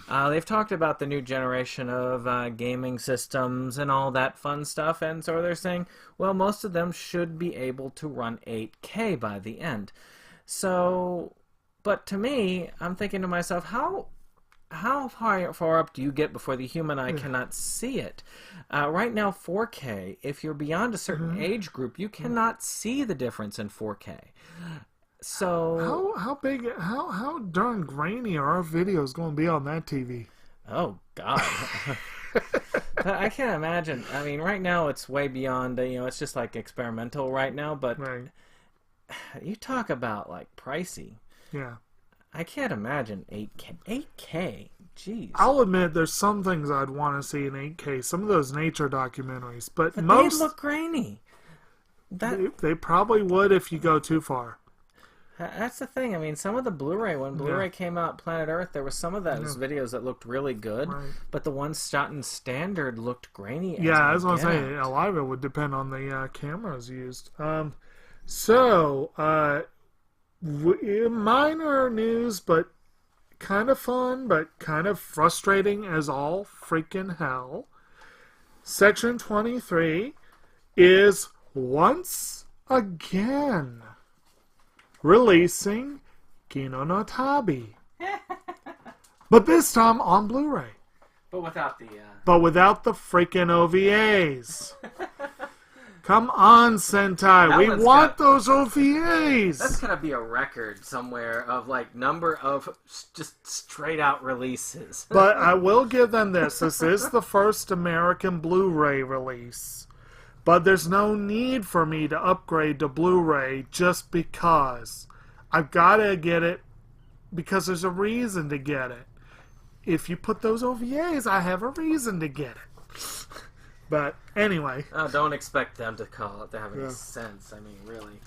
Speaker 4: They've talked about the new generation of gaming systems and all that fun stuff, and so they're saying, well, most of them should be able to run 8K by the end. So, but to me, I'm thinking to myself, how far up do you get before the human eye cannot see it? Right now, 4K, if you're beyond a certain age group, you cannot see the difference in 4K. So
Speaker 5: how darn grainy are our videos going to be on that TV?
Speaker 4: Oh God. But I can't imagine. I mean, right now it's way beyond. It's just like experimental right now. But you talk about like pricey.
Speaker 5: Yeah.
Speaker 4: I can't imagine 8K. 8K. Jeez.
Speaker 5: I'll admit there's some things I'd want to see in 8K. Some of those nature documentaries, but
Speaker 4: most they look grainy.
Speaker 5: They probably would if you go too far.
Speaker 4: That's the thing. I mean, some of the Blu-ray, when Blu-ray came out, Planet Earth, there was some of those videos that looked really good, but the ones shot in standard looked grainy.
Speaker 5: I was going to say, a lot of it would depend on the cameras used. Minor news, but kind of fun, but kind of frustrating as all freaking hell. Section 23 is once again releasing Kino no Tabi. But this time on Blu-ray.
Speaker 4: But without the
Speaker 5: freaking OVAs. Come on, Sentai.
Speaker 4: That
Speaker 5: We
Speaker 4: one's
Speaker 5: want
Speaker 4: got-
Speaker 5: those OVAs.
Speaker 4: That's gonna be a record somewhere of like number of just straight out releases.
Speaker 5: But I will give them this. This is the first American Blu-ray release. But there's no need for me to upgrade to Blu-ray just because. I've got to get it because there's a reason to get it. If you put those OVAs, I have a reason to get it. But anyway.
Speaker 4: Oh, don't expect them to call it to have any sense. I mean, really.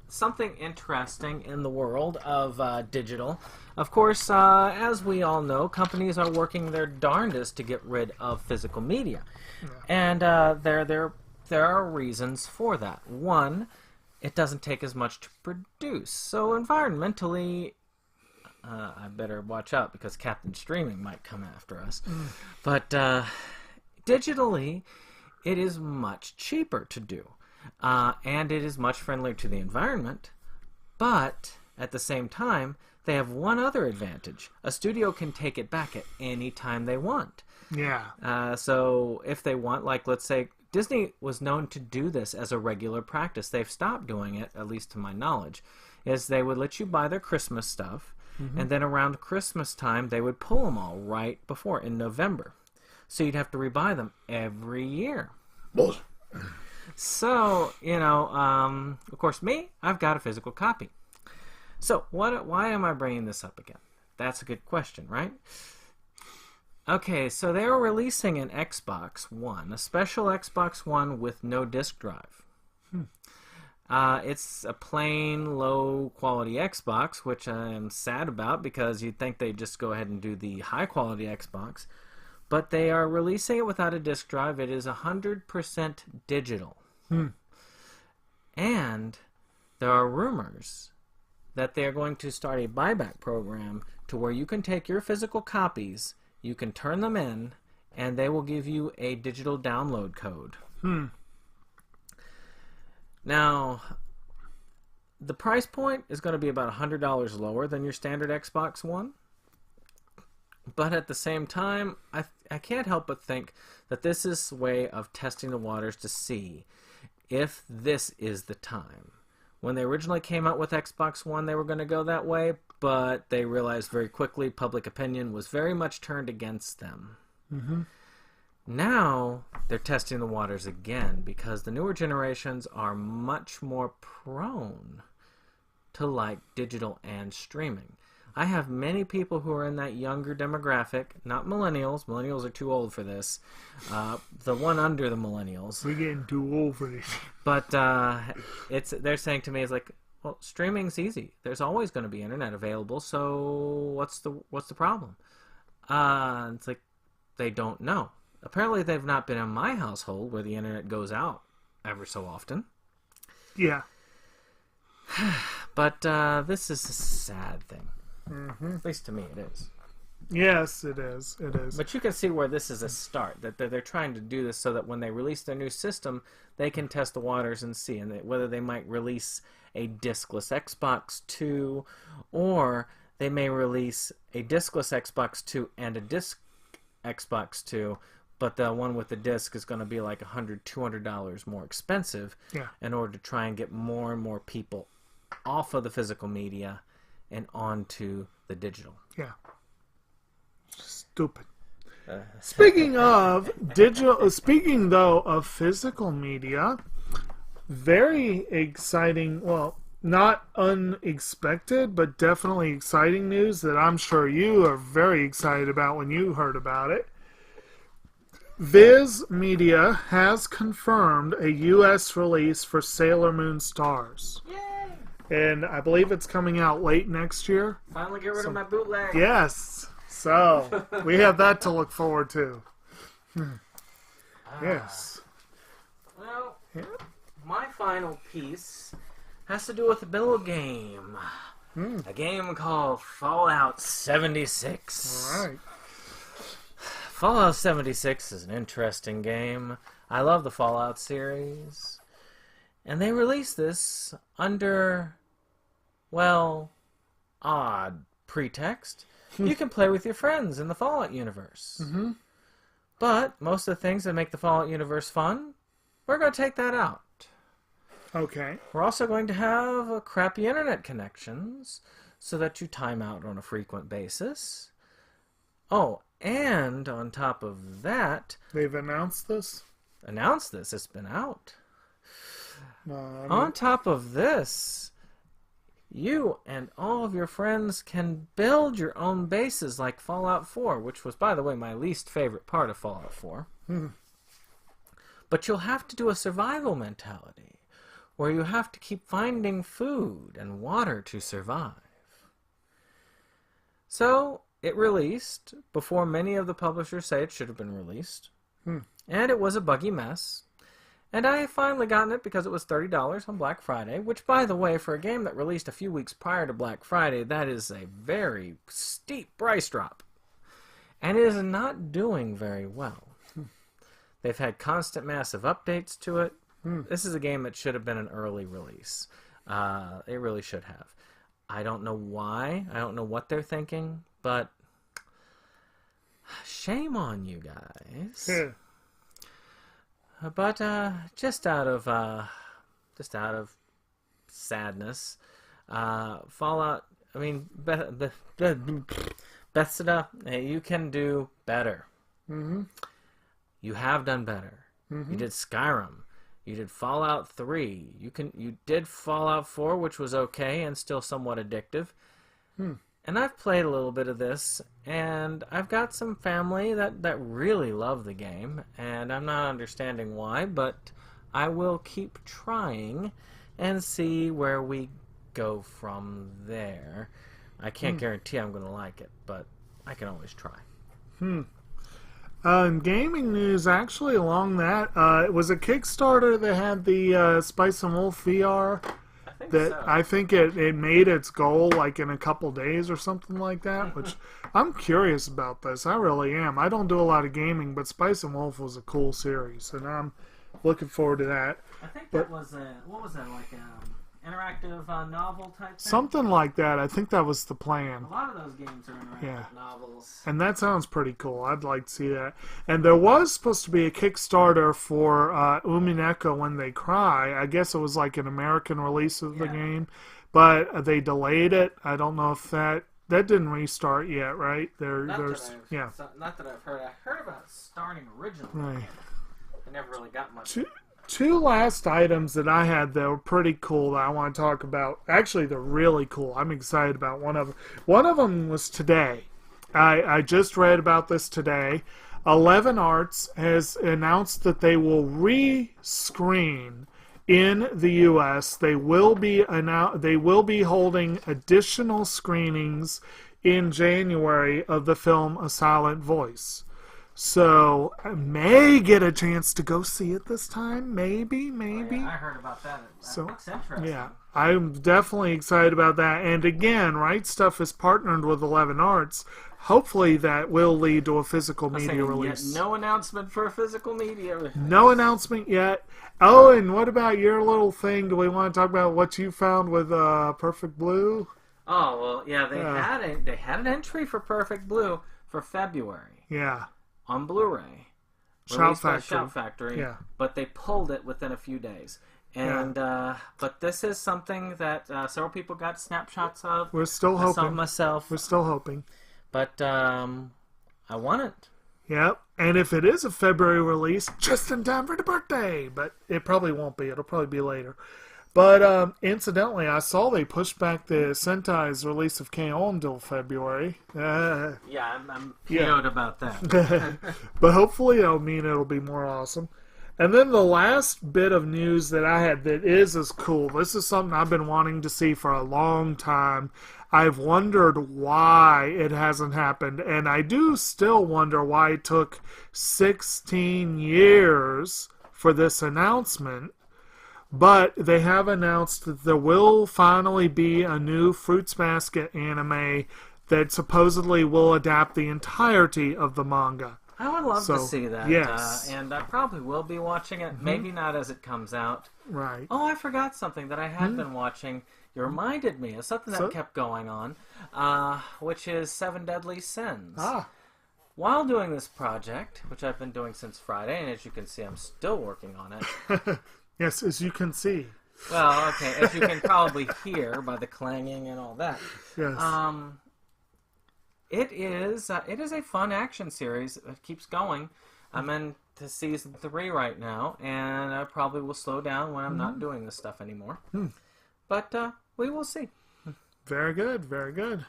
Speaker 4: Something interesting in the world of digital. Of course, as we all know, companies are working their darndest to get rid of physical media. And there are reasons for that. One, it doesn't take as much to produce. So environmentally, I better watch out because Captain Streaming might come after us. But digitally, it is much cheaper to do. And it is much friendlier to the environment. But at the same time, they have one other advantage. A studio can take it back at any time they want.
Speaker 5: Yeah.
Speaker 4: So if they want, like, let's say, Disney was known to do this as a regular practice. They've stopped doing it, at least to my knowledge, is they would let you buy their Christmas stuff, and then around Christmas time, they would pull them all right before, in November. So you'd have to rebuy them every year. So, of course, me, I've got a physical copy. So, why am I bringing this up again? That's a good question, right? Okay, so they are releasing an Xbox One, a special Xbox One with no disk drive. It's a plain, low-quality Xbox, which I am sad about because you'd think they'd just go ahead and do the high-quality Xbox. But they are releasing it without a disk drive. It is 100% digital. And there are rumors that they are going to start a buyback program to where you can take your physical copies, you can turn them in, and they will give you a digital download code. Now, the price point is going to be about $100 lower than your standard Xbox One. But at the same time, I can't help but think that this is a way of testing the waters to see if this is the time. When they originally came out with Xbox One, they were going to go that way, but they realized very quickly public opinion was very much turned against them. Now, they're testing the waters again because the newer generations are much more prone to like digital and streaming. I have many people who are in that younger demographic, not millennials. Millennials are too old for this. The one under the millennials.
Speaker 5: We're getting too old for this.
Speaker 4: But they're saying to me, it's like, well, streaming's easy. There's always going to be internet available, so what's the problem? It's like, they don't know. Apparently they've not been in my household where the internet goes out ever so often.
Speaker 5: Yeah.
Speaker 4: But this is a sad thing. At least to me it is.
Speaker 5: Yes, it is. It is.
Speaker 4: But you can see where this is a start. That they're trying to do this so that when they release their new system, they can test the waters and see whether they might release a discless Xbox 2, or they may release a discless Xbox 2 and a disc Xbox 2, but the one with the disc is going to be like $100, $200 more expensive in order to try and get more and more people off of the physical media and onto the digital.
Speaker 5: Yeah. Stupid. Speaking of digital, speaking though of physical media, very exciting, well, not unexpected, but definitely exciting news that I'm sure you are very excited about when you heard about it. Viz Media has confirmed a U.S. release for Sailor Moon Stars.
Speaker 4: Yay!
Speaker 5: And I believe it's coming out late next year.
Speaker 4: Finally get rid of my bootleg.
Speaker 5: Yes. So, we have that to look forward to. Yes.
Speaker 4: Well, my final piece has to do with a little game. A game called Fallout 76.
Speaker 5: All right.
Speaker 4: Fallout 76 is an interesting game. I love the Fallout series. And they released this under, well, odd pretext. You can play with your friends in the Fallout universe. But most of the things that make the Fallout universe fun, we're going to take that out.
Speaker 5: Okay.
Speaker 4: We're also going to have crappy internet connections so that you time out on a frequent basis. Oh, and on top of that...
Speaker 5: They've announced this?
Speaker 4: It's been out. On top of this, you and all of your friends can build your own bases like Fallout 4, which was, by the way, my least favorite part of Fallout 4. But you'll have to do a survival mentality, where you have to keep finding food and water to survive. So, it released before many of the publishers say it should have been released. And it was a buggy mess. And I finally gotten it because it was $30 on Black Friday, which, by the way, for a game that released a few weeks prior to Black Friday, that is a very steep price drop. And it is not doing very well. They've had constant massive updates to it. This is a game that should have been an early release. It really should have. I don't know why. I don't know what they're thinking, but shame on you guys. But just out of sadness, Fallout. I mean, Bethesda, you can do better. You have done better. You did Skyrim. You did Fallout 3. You did Fallout 4, which was okay and still somewhat addictive. And I've played a little bit of this, and I've got some family that really love the game, and I'm not understanding why, but I will keep trying and see where we go from there. I can't guarantee I'm going to like it, but I can always try.
Speaker 5: In gaming news, actually, along that, it was a Kickstarter that had the Spice and Wolf VR. I think it made its goal like in a couple days or something like that, which I'm curious about this. I really am. I don't do a lot of gaming, but Spice and Wolf was a cool series, and I'm looking forward to that.
Speaker 4: I think that was what was that, like interactive novel type thing?
Speaker 5: Something like that. I think that was the plan.
Speaker 4: A lot of those games are interactive novels.
Speaker 5: And that sounds pretty cool. I'd like to see that. And there was supposed to be a Kickstarter for Umineko When They Cry. I guess it was like an American release of the game. But they delayed it. I don't know if that didn't restart yet, right?
Speaker 4: Not that I've heard. I heard about it starting originally.
Speaker 5: Right.
Speaker 4: I never really got much.
Speaker 5: Two last items that I had that were pretty cool that I want to talk about. Actually, they're really cool. I'm excited about one of them. One of them was today. I just read about this today. 11 Arts has announced that they will re-screen in the U.S. They will be holding additional screenings in January of the film A Silent Voice. So, I may get a chance to go see it this time. Maybe.
Speaker 4: Oh, yeah, I heard about that. That looks interesting.
Speaker 5: Yeah, I'm definitely excited about that. And again, Right Stuff is partnered with 11 Arts. Hopefully that will lead to a physical media release.
Speaker 4: No announcement for a physical media release.
Speaker 5: No announcement yet. Oh, and what about your little thing? Do we want to talk about what you found with Perfect Blue?
Speaker 4: Oh, well, yeah, they had an entry for Perfect Blue for February.
Speaker 5: Yeah.
Speaker 4: On Blu-ray, released by Shout Factory, but they pulled it within a few days. And but this is something that several people got snapshots of.
Speaker 5: We're still hoping.
Speaker 4: I saw myself.
Speaker 5: We're still hoping.
Speaker 4: But I want it.
Speaker 5: Yep. And if it is a February release, just in time for the birthday, but it probably won't be. It'll probably be later. But incidentally, I saw they pushed back the Sentai's release of KO until February.
Speaker 4: I'm PO'd about that.
Speaker 5: But hopefully it'll mean it'll be more awesome. And then the last bit of news that I had that is as cool. This is something I've been wanting to see for a long time. I've wondered why it hasn't happened. And I do still wonder why it took 16 years for this announcement. But they have announced that there will finally be a new Fruits Basket anime that supposedly will adapt the entirety of the manga.
Speaker 4: I would love to see that.
Speaker 5: Yes.
Speaker 4: And I probably will be watching it. Maybe not as it comes out.
Speaker 5: Right.
Speaker 4: Oh, I forgot something that I had been watching. You reminded me of something that kept going on, which is Seven Deadly Sins. while doing this project, which I've been doing since Friday, and as you can see, I'm still working on it.
Speaker 5: Yes, as you can see.
Speaker 4: Well, okay, as you can probably hear by the clanging and all that.
Speaker 5: Yes.
Speaker 4: It is a fun action series. It keeps going. I'm into season 3 right now, and I probably will slow down when I'm not doing this stuff anymore. But we will see.
Speaker 5: Very good, very good.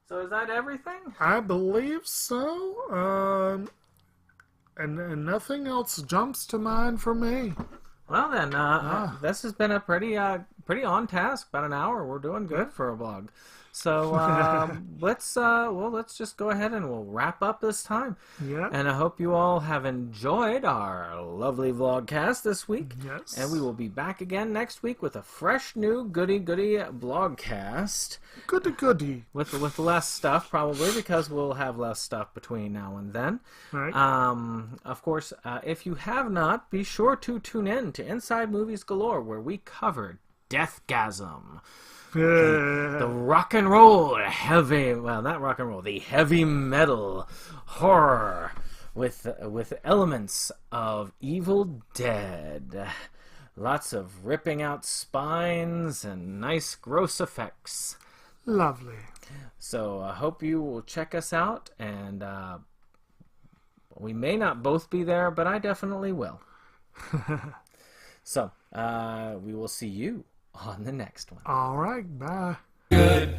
Speaker 4: So is that everything?
Speaker 5: I believe so. And nothing else jumps to mind for me.
Speaker 4: Well then, this has been a pretty on task. About an hour. We're doing good for a vlog. So let's just go ahead and we'll wrap up this time.
Speaker 5: Yeah.
Speaker 4: And I hope you all have enjoyed our lovely vlogcast this week.
Speaker 5: Yes.
Speaker 4: And we will be back again next week with a fresh new goody vlogcast.
Speaker 5: Goody.
Speaker 4: With less stuff, probably, because we'll have less stuff between now and then.
Speaker 5: Right.
Speaker 4: Of course, if you have not, be sure to tune in to Inside Movies Galore, where we covered Deathgasm. The rock and roll, the heavy metal horror with elements of Evil Dead. Lots of ripping out spines and nice gross effects.
Speaker 5: Lovely.
Speaker 4: So I hope you will check us out, and we may not both be there, but I definitely will. So we will see you on the next one.
Speaker 5: All right, bye.
Speaker 2: Good